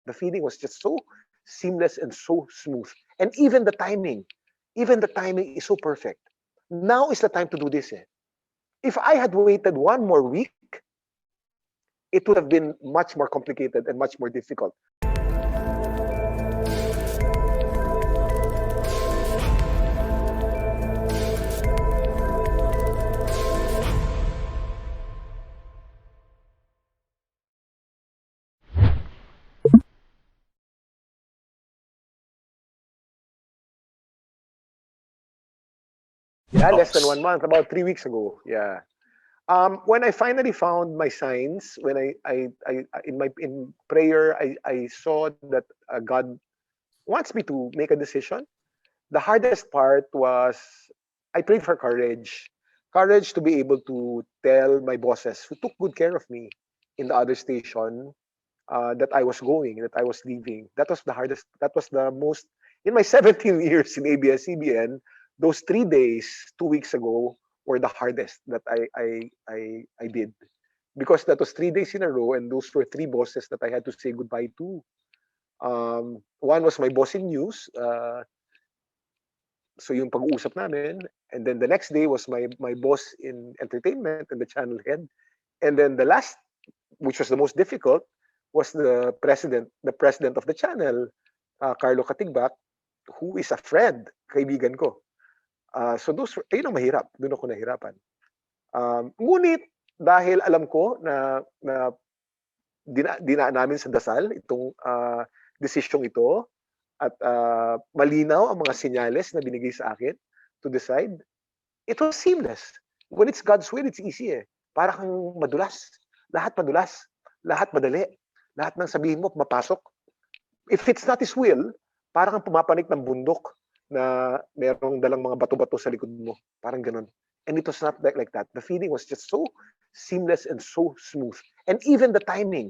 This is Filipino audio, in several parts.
The feeling was just so seamless and so smooth. And even the timing is so perfect. Now is the time to do this. If I had waited one more week, it would have been much more complicated and much more difficult. Yeah, less than 1 month, about 3 weeks ago. Yeah. When I finally found my signs, when I in prayer, I saw that God wants me to make a decision. The hardest part was I prayed for courage to be able to tell my bosses who took good care of me in the other station that I was going, that I was leaving. That was the hardest. That was the most in my 17 years in ABS-CBN. Those 3 days, 2 weeks ago, were the hardest that I did because that was 3 days in a row, and those were three bosses that I had to say goodbye to. One was my boss in news, so yung pag-uusap namin, and then the next day was my boss in entertainment and the channel head, and then the last, which was the most difficult, was the president of the channel, Carlo Katigbak, who is a friend, kaibigan ko. So those, yun ang mahirap, doon ako nahirapan. Ngunit dahil alam ko na dinaan namin sa dasal itong desisyong ito at malinaw ang mga senyales na binigay sa akin to decide, it was seamless. When it's God's will, it's easy eh. Para kang madulas. Lahat madali. Lahat ng sabihin mo, mapasok. If it's not His will, parang kang pumapanik ng bundok na merong dalang mga bato-bato sa likod mo. Parang ganun. And it was not like that. The feeling was just so seamless and so smooth. And even the timing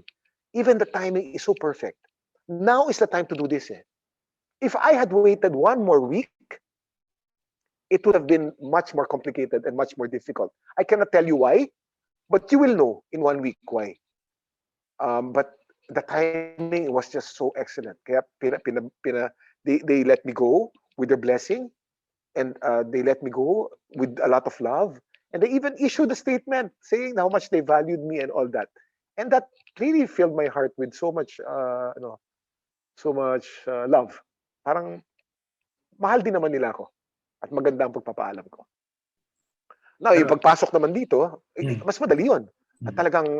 is so perfect. Now is the time to do this. If I had waited one more week, it would have been much more complicated and much more difficult. I cannot tell you why, but you will know in 1 week why. But the timing was just so excellent. Kaya they let me go with their blessing, and they let me go with a lot of love. And they even issued a statement saying how much they valued me and all that. And that really filled my heart with so much, love. Parang mahal din naman nila ako at maganda ang pagpapaalam ko. Now, yung pagpasok naman dito, mas madali yun. At talagang,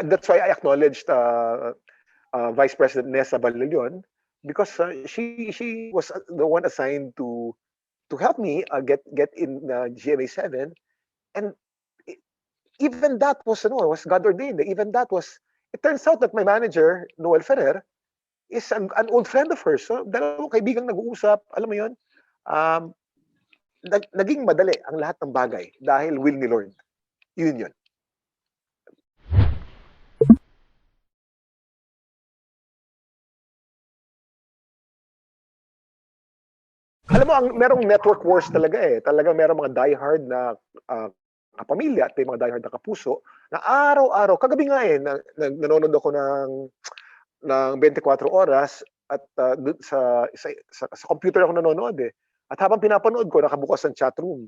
that's why I acknowledged Vice President Nessa Balilion, because she was the one assigned to help me get in GMA7, and even that was God ordained. Even that was. It turns out that my manager, Noel Ferrer, is an old friend of hers. So, dalawang kaibigang nag-uusap, alam mo yun, naging madali ang lahat ng bagay dahil will ni Lord. Yun. Alam mo, merong network wars talaga eh. Talagang merong mga diehard na kapamilya at may mga diehard na kapuso na araw-araw, kagabi nga eh, nanonood ako ng 24 oras at sa computer ako nanonood eh. At habang pinapanood ko, nakabukas ang chat room.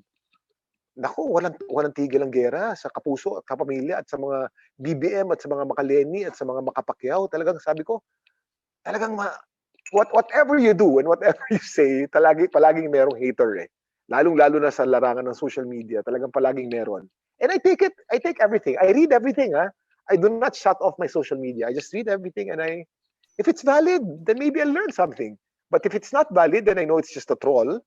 Naku, walang tigil ang gera sa kapuso at kapamilya at sa mga BBM at sa mga Makaleni at sa mga Makapakyaw. Talagang sabi ko, talagang whatever you do and whatever you say, palaging merong hater eh. Lalong-lalo na sa larangan ng social media, talagang palaging meron. And I take everything. I read everything. I do not shut off my social media. I just read everything, and if it's valid, then maybe I'll learn something. But if it's not valid, then I know it's just a troll,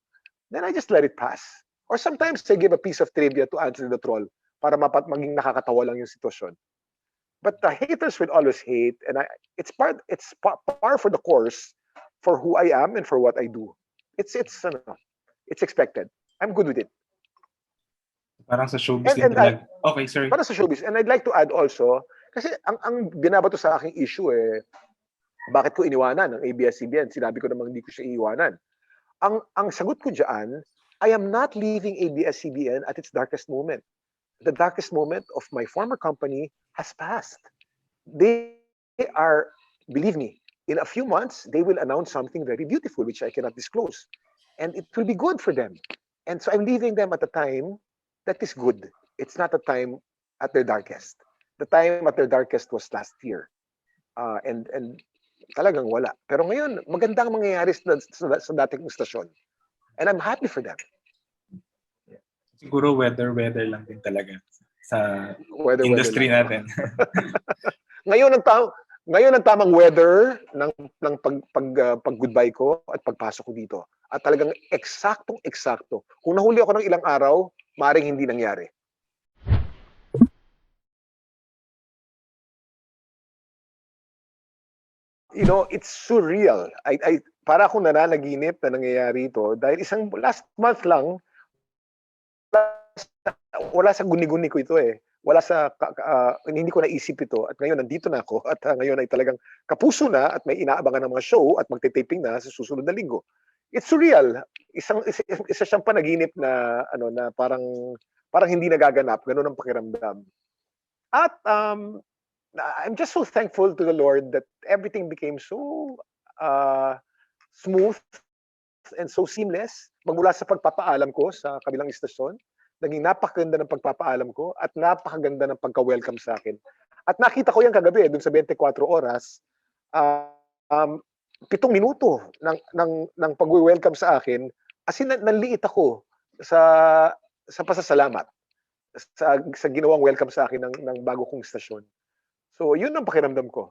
then I just let it pass. Or sometimes I give a piece of trivia to answer the troll para maging nakakatawa lang yung sitwasyon. But the haters will always hate, and it's par for the course for who I am and for what I do. It's expected. I'm good with it. Parang sa showbiz din talaga. Okay, sorry. Parang sa showbiz. And I'd like to add also, kasi ang binabato sa aking issue eh, bakit ko iniwanan ang ABS-CBN? Sinabi ko namang hindi ko siya iiwanan. Ang sagot ko dyan, I am not leaving ABS-CBN at its darkest moment. The darkest moment of my former company has passed. They are, believe me, in a few months, they will announce something very beautiful, which I cannot disclose. And it will be good for them. And so I'm leaving them at a time that is good. It's not a time at their darkest. The time at their darkest was last year. And talagang wala. Pero ngayon, magandang mangyayari sa dating istasyon. And I'm happy for them. Siguro weather lang din talaga sa Weather industry lang. natin. Ngayon ang tamang weather ng pag goodbye ko at pagpasok ko dito. At talagang eksaktong-eksakto. Kung nahuli ako ng ilang araw, maaaring hindi nangyari. You know, it's surreal. Para akong nananaginip na nangyayari ito dahil last month lang, wala sa guni-guni ko ito eh. Wala sa, hindi ko naisip ito. At ngayon, nandito na ako. At ngayon ay talagang kapuso na at may inaabangan ng mga show at magte-taping na sa susunod na linggo. It's surreal. Isa siyang panaginip na, na parang hindi nagaganap. Ganun ang pakiramdam. At I'm just so thankful to the Lord that everything became so smooth and so seamless. Magmula sa pagpapaalam ko sa kabilang istasyon, naging napakaganda ng pagpapaalam ko at napakaganda ng pagka-welcome sa akin. At nakita ko yan kagabi, dun sa 24 oras, 7 minuto ng pag-welcome sa akin, as in, nanliit ako sa pasasalamat sa ginawang welcome sa akin ng bago kong istasyon. So, yun ang pakiramdam ko.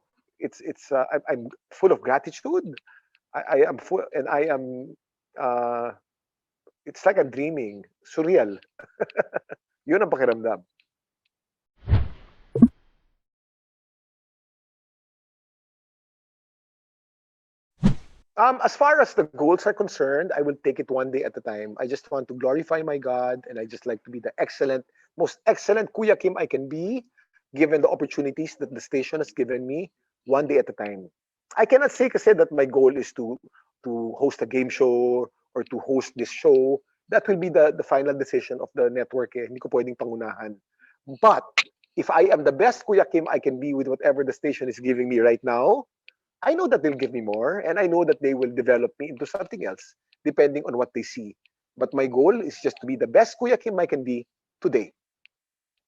I'm full of gratitude. I am full, and I am, it's like I'm dreaming. Surreal. Yun ang pakiramdam. As far as the goals are concerned, I will take it one day at a time. I just want to glorify my God, and I just like to be the most excellent Kuya Kim I can be, given the opportunities that the station has given me, one day at a time. I cannot say kasi that my goal is to host a game show or to host this show. That will be the final decision of the network. Hindi ko pwedeng pangunahan. But if I am the best Kuya Kim I can be with whatever the station is giving me right now, I know that they'll give me more, and I know that they will develop me into something else, depending on what they see. But my goal is just to be the best Kuya Kim I can be today.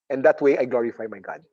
And that way, I glorify my God.